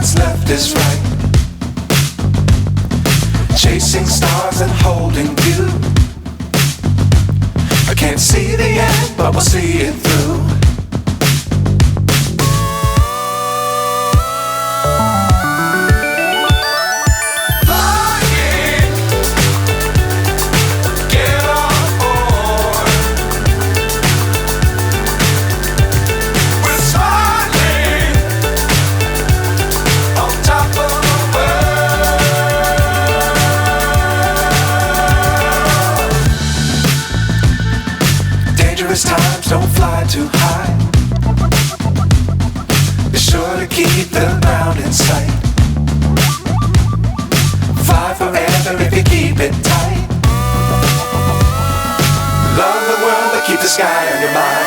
what's left is right. Chasing stars and holding you. I can't see the end, but we'll see it through. Times don't fly too high. Be sure to keep the ground in sight. Fly forever if you keep it tight. Love the world but keep the sky on your mind.